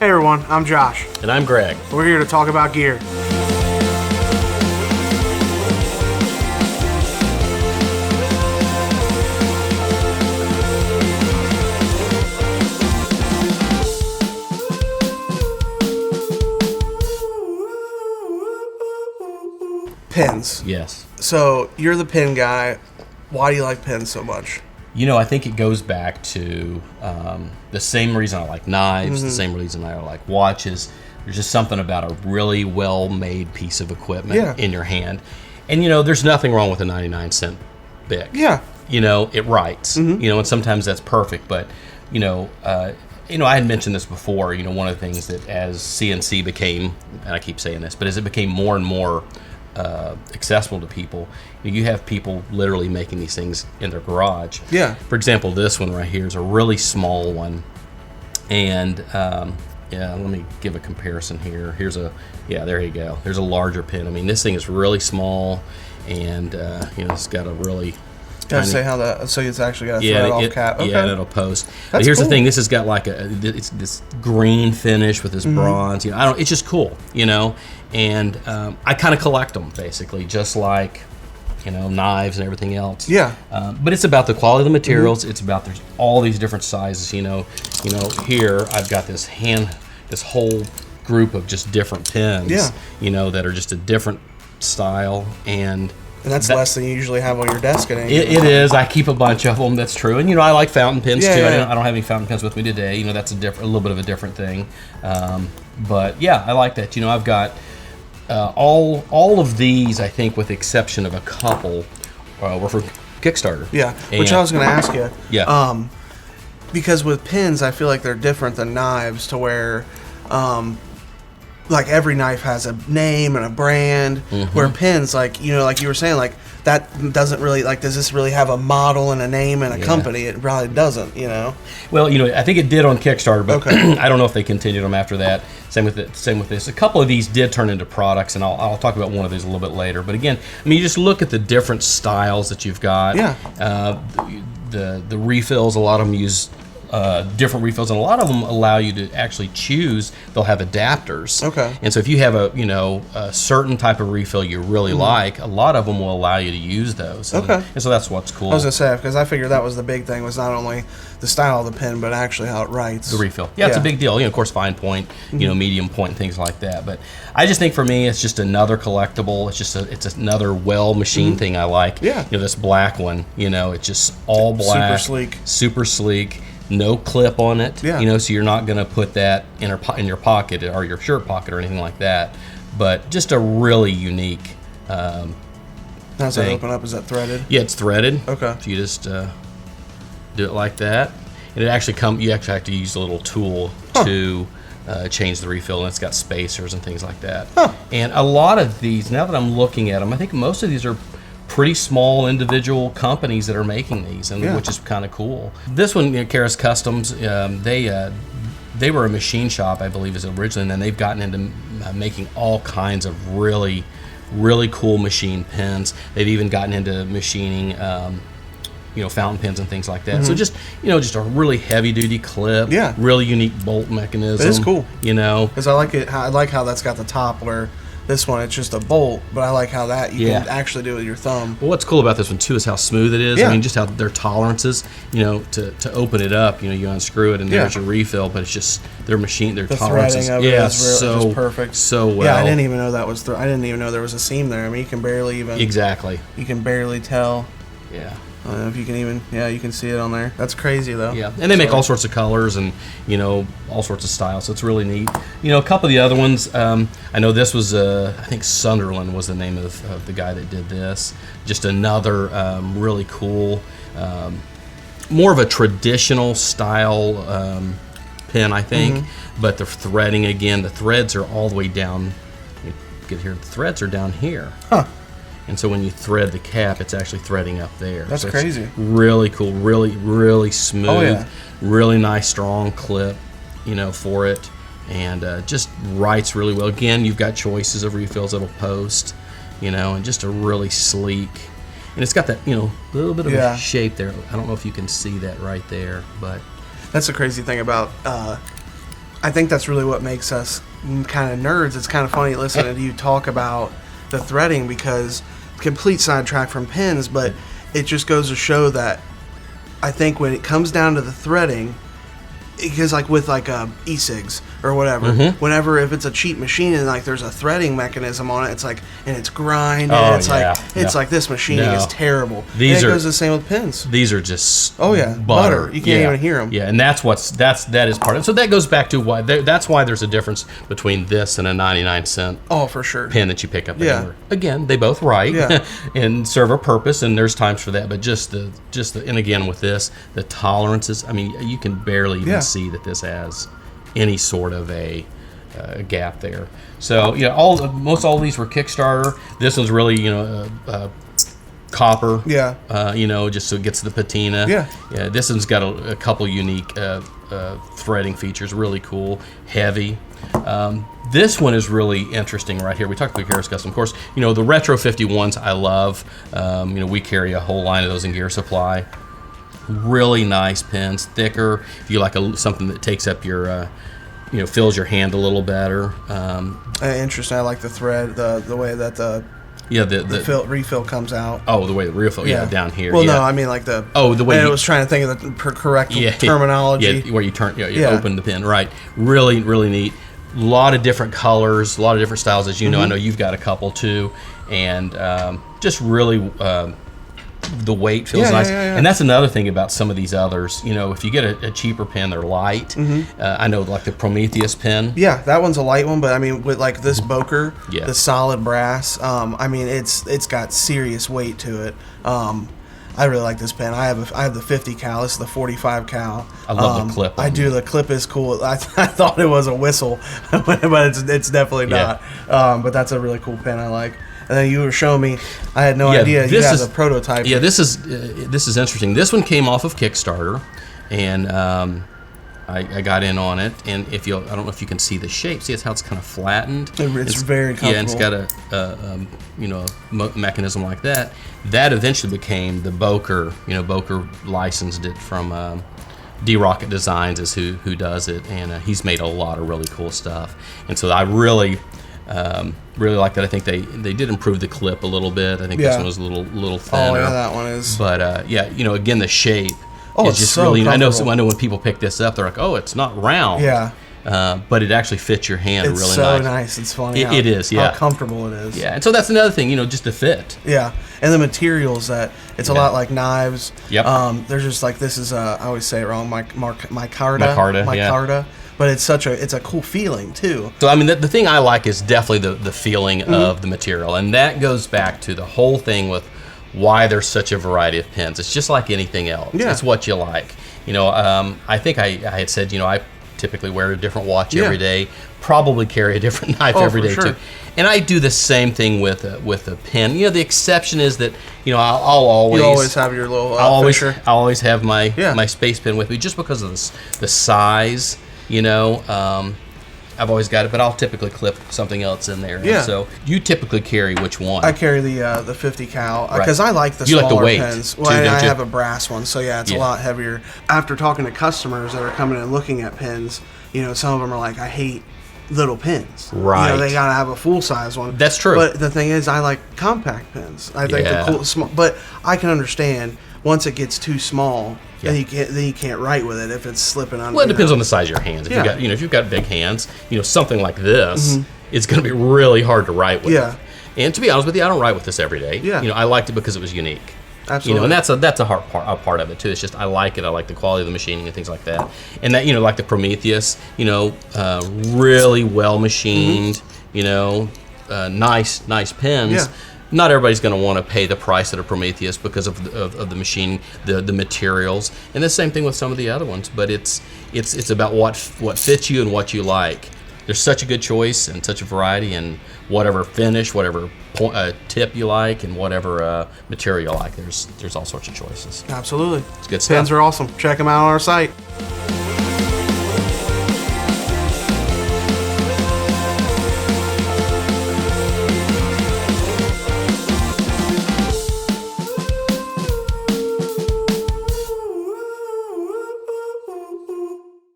Hey everyone, I'm Josh. And I'm Greg. We're here to talk about gear. Pins. Yes. So, you're the pin guy. Why do you like pins so much? You know, I think it goes back to the same reason I like knives, the same reason I like watches. There's just something about a really well-made piece of equipment in your hand. And, you know, there's nothing wrong with a 99-cent Bic. Yeah. You know, it writes. You know, and sometimes that's perfect. But, you know, I had mentioned this before. You know, one of the things that as CNC became, and I keep saying this, but as it became more and more accessible to people, you have people literally making these things in their garage. Yeah. For example, this one right here is a really small one, and let me give a comparison here. There you go. There's a larger pin. I mean, this thing is really small, and it's got a really Gotta say how that. So it's actually got a thread off cap. Okay. Yeah, and it'll post. That's but here's cool. the thing. This has got like it's this green finish with this bronze. You know, it's just cool. You know, and I kind of collect them basically, just like knives and everything else. Yeah. But it's about the quality of the materials. It's about there's all these different sizes. You know, here I've got this whole group of just different pins. Yeah. You know, that are just a different style and. And that's less than you usually have on your desk. It is. I keep a bunch of them. That's true. And I like fountain pens too. Yeah. I don't have any fountain pens with me today. That's a little bit of a different thing. But yeah, I like that. I've got all of these. I think, with the exception of a couple, were for Kickstarter. Yeah. Which I was going to ask you. Yeah. Because with pins, I feel like they're different than knives, to where. Like every knife has a name and a brand, where pins, like you were saying, like that doesn't really, like, does this really have a model and a name and a company? It probably doesn't, Well, I think it did on Kickstarter, but okay. I don't know if they continued them after that. Same with this. A couple of these did turn into products, and I'll talk about one of these a little bit later. But again, I mean, you just look at the different styles that you've got. Yeah. The refills, a lot of them use different refills, and a lot of them allow you to actually choose. They'll have adapters. Okay. And so if you have a certain type of refill you really like, a lot of them will allow you to use those. Okay. And so that's what's cool. I was gonna say, because I figured that was the big thing, was not only the style of the pen, but actually how it writes. The refill. Yeah, it's a big deal. Of course, fine point, medium point, and things like that. But I just think for me, it's just another collectible. It's another well-machined thing I like. Yeah. This black one, it's just all black. Super sleek. No clip on it. Yeah. So you're not going to put that in your pocket or your shirt pocket or anything like that. But just a really unique How's that open up? Is that threaded? Yeah, it's threaded. Okay. So you just do it like that. And you actually have to use a little tool to change the refill, and it's got spacers and things like that. Huh. And a lot of these, now that I'm looking at them, I think most of these are pretty small individual companies that are making these, and which is kind of cool. This one, Gearcast Customs, they were a machine shop, I believe, originally, and then they've gotten into making all kinds of really, really cool machine pens. They've even gotten into machining, fountain pens and things like that. So just a really heavy duty clip. Yeah. Really unique bolt mechanism. It is cool. Because I like it. I like how that's got the top where. This one, it's just a bolt, but I like how that you can actually do it with your thumb. Well, what's cool about this one, too, is how smooth it is. Yeah. I mean, just how their tolerances, to open it up, you unscrew it, and there's your refill, but it's just their tolerances. Threading of it is just perfect. So well. Yeah, I didn't even know that was, I didn't even know there was a seam there. I mean, you can barely even. Exactly. You can barely tell. Yeah. I don't know if you can even, you can see it on there. That's crazy, though. Yeah, and they make all sorts of colors and, all sorts of styles, so it's really neat. A couple of the other ones, I know this was, I think Sunderland was the name of the guy that did this. Just another really cool, more of a traditional style pen, I think, but the threading, again, the threads are all the way down. You get here, the threads are down here. Huh. And so when you thread the cap, it's actually threading up there. That's so crazy. It's really cool, really, really smooth, Oh, yeah. really nice, strong clip, for it, and just writes really well. Again, you've got choices of refills that'll post, and just a really sleek. And it's got that, little bit of a shape there. I don't know if you can see that right there, but that's the crazy thing about I think that's really what makes us kind of nerds. It's kind of funny listening to you talk about the threading, because complete sidetrack from pins, but it just goes to show that I think when it comes down to the threading, because like with like e-cigs or whatever, whenever if it's a cheap machine and like there's a threading mechanism on it, it's like, and it's grind, and it's like this machining is terrible. These and it goes the same with pins. These are just butter. You can't even hear them. Yeah, and that is part of it. So that goes back to why that's why there's a difference between this and a 99-cent for sure pin that you pick up anywhere. Again, they both write and serve a purpose, and there's times for that, but just the and again with this, the tolerances, I mean, you can barely even see that this has any sort of a gap there. So most all of these were Kickstarter. This one's really copper. Just so it gets the patina. This one's got a couple unique threading features. Really cool, heavy. This one is really interesting right here. We talked about Gearcast Custom. Of course, the Retro 51s I love. We carry a whole line of those in Gear Supply. Really nice pins, thicker. If you like something that takes up your, fills your hand a little better. Interesting. I like the thread, the way that the refill comes out. Oh, the way the refill, down here. Well, no, I mean like the way. I was trying to think of the correct terminology. Yeah, where you turn, you open the pin. Right. Really, really neat. A lot of different colors, a lot of different styles. As you know, I know you've got a couple too, and just really. The weight feels nice. And that's another thing about some of these others. If you get a cheaper pen, they're light. I know like the Prometheus pen. Yeah, that one's a light one, but I mean with like this Boker, the solid brass, I mean it's got serious weight to it. I really like this pen. I have the 50 cal. This is the 45 cal. I love the clip. I do. The clip is cool. I thought it was a whistle, but it's definitely not. But that's a really cool pen. I like. And then you were showing me, I had no idea you had a prototype. Yeah, this is interesting. This one came off of Kickstarter, and I got in on it. And I don't know if you can see the shape. See, it's how it's kind of flattened. It's very comfortable. Yeah, and it's got a mechanism like that. That eventually became the Boker. Boker licensed it from D-Rocket Designs is who does it, and he's made a lot of really cool stuff. And so I really like that. I think they did improve the clip a little bit. I think this one was a little thinner. Oh yeah, that one is. But again, the shape is just so really. I know when people pick this up, they're like, oh, it's not round. Yeah. But it actually fits your hand really nice. It's so nice. It's funny. It is. Yeah. How comfortable it is. Yeah, and so that's another thing. Just the fit. Yeah, and the materials that it's a lot like knives. Yep. They're just like this is I always say it wrong. Micarta. Yeah. But it's a cool feeling too. So I mean, the thing I like is definitely the feeling of the material, and that goes back to the whole thing with why there's such a variety of pens. It's just like anything else. Yeah. It's what you like. I think I had said I typically wear a different watch every day. Probably carry a different knife every day too. And I do the same thing with a pen. The exception is that I'll always have your little. I'll always have my space pen with me just because of the size. I've always got it, but I'll typically clip something else in there. Yeah. And so you typically carry which one? I carry the 50 cal because I like the smaller like the weight pens. too, Well, don't I you? have a brass one, so it's a lot heavier. After talking to customers that are coming and looking at pens, some of them are like, I hate little pens. Right. They gotta have a full size one. That's true. But the thing is, I like compact pens. I think they're cool, small. But I can understand once it gets too small. Then you can't write with it if it's slipping on. Well, it depends on the size of your hands. If you've got big hands, something like this, it's going to be really hard to write with. Yeah. And to be honest with you, I don't write with this every day. Yeah. I liked it because it was unique. Absolutely. And that's a part of it too. It's just I like it. I like the quality of the machining and things like that. And that like the Prometheus, really well machined. Nice pens. Yeah. Not everybody's going to want to pay the price at a Prometheus because of the machine, the materials, and the same thing with some of the other ones. But it's about what fits you and what you like. There's such a good choice and such a variety, and whatever finish, whatever tip you like, and whatever material you like. There's all sorts of choices. Absolutely, it's good stuff. Pens are awesome. Check them out on our site.